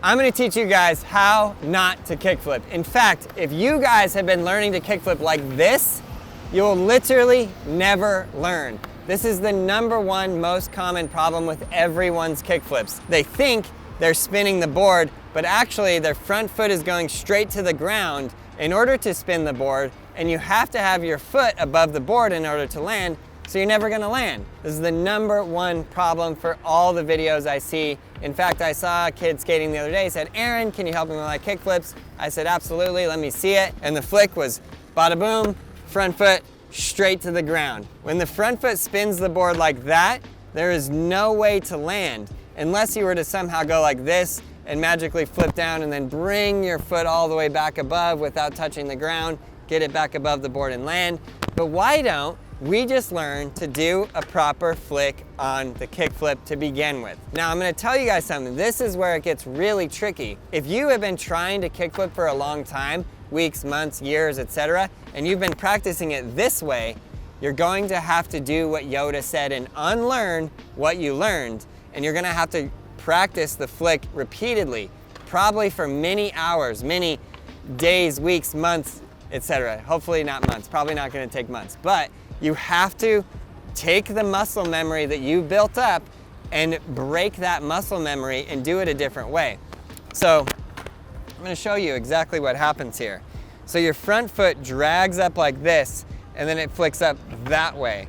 I'm gonna teach you guys how not to kickflip. In fact, if you guys have been learning to kickflip like this, you will literally never learn. This is the #1 most common problem with everyone's kickflips. They think they're spinning the board, but actually their front foot is going straight to the ground in order to spin the board, and you have to have your foot above the board in order to land, so you're never gonna land. This is the #1 problem for all the videos I see. In fact, I saw a kid skating the other day, said, "Aaron, can you help me with my kickflips?" I said, "Absolutely, let me see it." And the flick was bada boom, front foot straight to the ground. When the front foot spins the board like that, there is no way to land unless you were to somehow go like this and magically flip down and then bring your foot all the way back above without touching the ground, get it back above the board and land. But why don't we just learn to do a proper flick on the kickflip to begin with? Now I'm gonna tell you guys something. This is where it gets really tricky. If you have been trying to kickflip for a long time, weeks, months, years, etc., and you've been practicing it this way, you're going to have to do what Yoda said and unlearn what you learned, and you're gonna have to practice the flick repeatedly, probably for many hours, many days, weeks, months, etc. Hopefully not months, probably not gonna take months, but you have to take the muscle memory that you built up and break that muscle memory and do it a different way. So I'm gonna show you exactly what happens here. So your front foot drags up like this, and then it flicks up that way,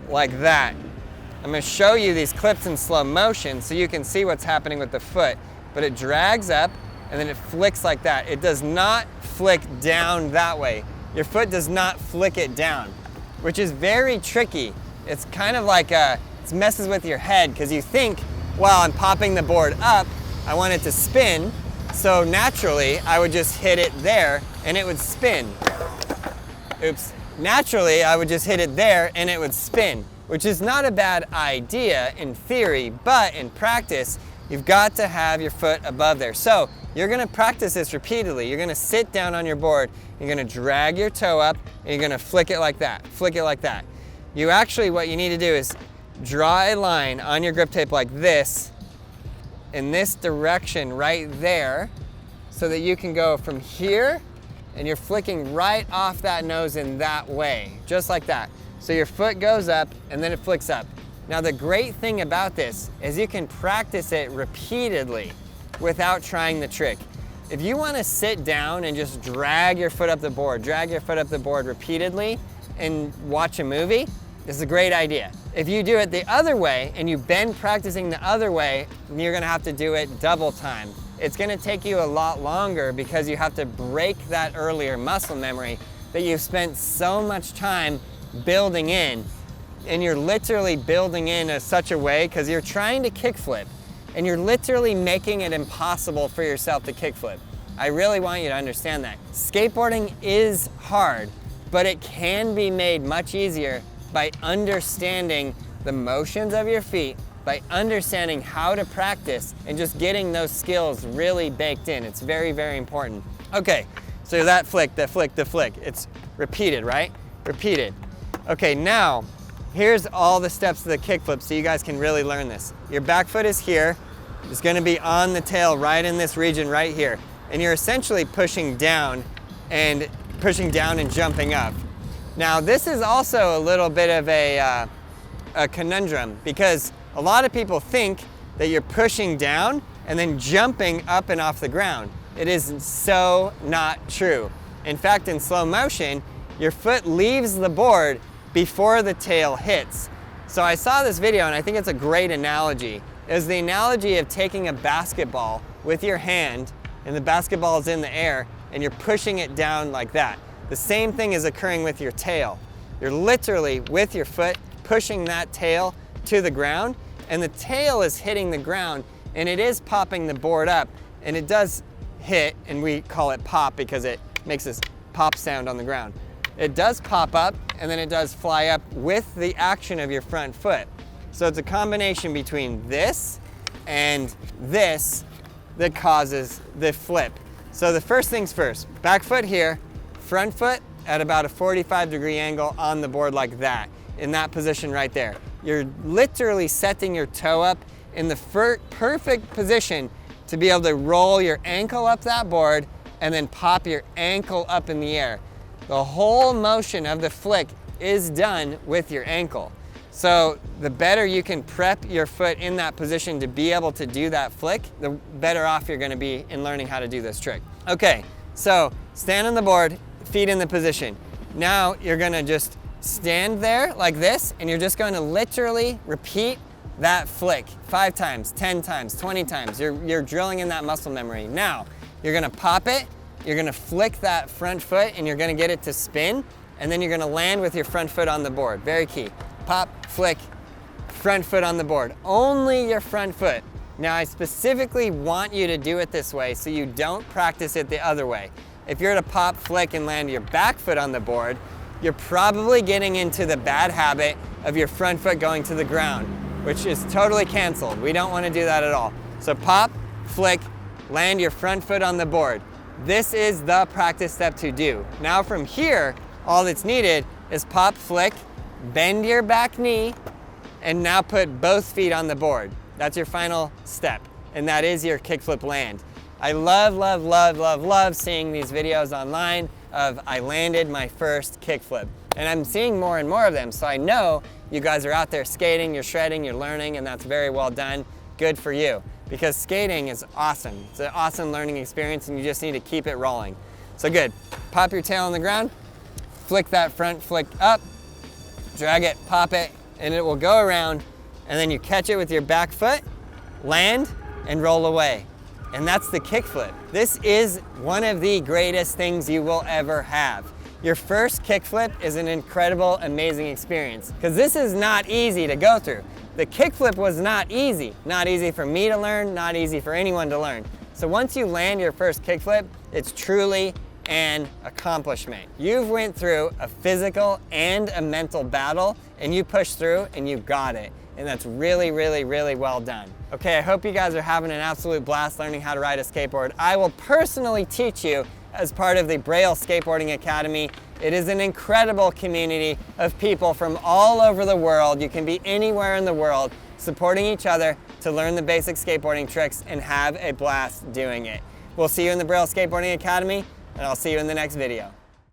like that. I'm gonna show you these clips in slow motion so you can see what's happening with the foot. But it drags up, and then it flicks like that. It does not flick down that way. Your foot does not flick it down, which is very tricky. It's kind of like it messes with your head, because you think, well, I'm popping the board up, I want it to spin, so naturally I would just hit it there and it would spin. Oops. Naturally I would just hit it there and it would spin, which is not a bad idea in theory, but in practice, you've got to have your foot above there. So you're gonna practice this repeatedly. You're gonna sit down on your board, you're gonna drag your toe up, and you're gonna flick it like that, flick it like that. You actually, what you need to do is draw a line on your grip tape like this, in this direction right there, so that you can go from here, and you're flicking right off that nose in that way, just like that. So your foot goes up, and then it flicks up. Now the great thing about this is you can practice it repeatedly without trying the trick. If you want to sit down and just drag your foot up the board, drag your foot up the board repeatedly and watch a movie, this is a great idea. If you do it the other way and you've been practicing the other way, you're gonna have to do it double time. It's gonna take you a lot longer because you have to break that earlier muscle memory that you've spent so much time building in. And you're literally building in such a way because you're trying to kickflip and you're literally making it impossible for yourself to kickflip. I really want you to understand that. Skateboarding is hard, but it can be made much easier by understanding the motions of your feet, by understanding how to practice and just getting those skills really baked in. It's very, very important. Okay, so that flick, the flick, the flick. It's repeated, right? Repeated. Okay, now, here's all the steps to the kickflip so you guys can really learn this. Your back foot is here. It's gonna be on the tail right in this region right here. And you're essentially pushing down and jumping up. Now this is also a little bit of a conundrum because a lot of people think that you're pushing down and then jumping up and off the ground. It is so not true. In fact, in slow motion, your foot leaves the board before the tail hits. So I saw this video and I think it's a great analogy. It was the analogy of taking a basketball with your hand and the basketball is in the air and you're pushing it down like that. The same thing is occurring with your tail. You're literally, with your foot, pushing that tail to the ground, and the tail is hitting the ground, and it is popping the board up, and it does hit, and we call it pop because it makes this pop sound on the ground. It does pop up, and then it does fly up with the action of your front foot. So it's a combination between this and this that causes the flip. So the first things first, back foot here, front foot at about a 45-degree angle on the board like that, in that position right there. You're literally setting your toe up in the perfect position to be able to roll your ankle up that board and then pop your ankle up in the air. The whole motion of the flick is done with your ankle. So the better you can prep your foot in that position to be able to do that flick, the better off you're gonna be in learning how to do this trick. Okay, so stand on the board, feet in the position. Now you're gonna just stand there like this, and you're just going to literally repeat that flick 5 times, 10 times, 20 times. You're drilling in that muscle memory. Now, you're gonna pop it, you're gonna flick that front foot, and you're gonna get it to spin, and then you're gonna land with your front foot on the board. Very key. Pop, flick, front foot on the board. Only your front foot. Now, I specifically want you to do it this way so you don't practice it the other way. If you're to pop, flick, and land your back foot on the board, you're probably getting into the bad habit of your front foot going to the ground, which is totally canceled. We don't want to do that at all. So pop, flick, land your front foot on the board. This is the practice step to do. Now from here, all that's needed is pop, flick, bend your back knee, and now put both feet on the board. That's your final step, and that is your kickflip land. I love, love, love, love, love seeing these videos online of I landed my first kickflip. And I'm seeing more and more of them, so I know you guys are out there skating, you're shredding, you're learning, and that's very well done. Good for you, because skating is awesome. It's an awesome learning experience, and you just need to keep it rolling. So good, pop your tail on the ground, flick that front flick up, drag it, pop it, and it will go around, and then you catch it with your back foot, land, and roll away. And that's the kickflip. This is one of the greatest things you will ever have. Your first kickflip is an incredible, amazing experience, because this is not easy to go through. The kickflip was not easy. Not easy for me to learn, not easy for anyone to learn. So once you land your first kickflip, it's truly an accomplishment. You've went through a physical and a mental battle, and you pushed through and you got it. And that's really, really, really well done. Okay, I hope you guys are having an absolute blast learning how to ride a skateboard. I will personally teach you as part of the Braille Skateboarding Academy. It is an incredible community of people from all over the world. You can be anywhere in the world supporting each other to learn the basic skateboarding tricks and have a blast doing it. We'll see you in the Braille Skateboarding Academy, and I'll see you in the next video.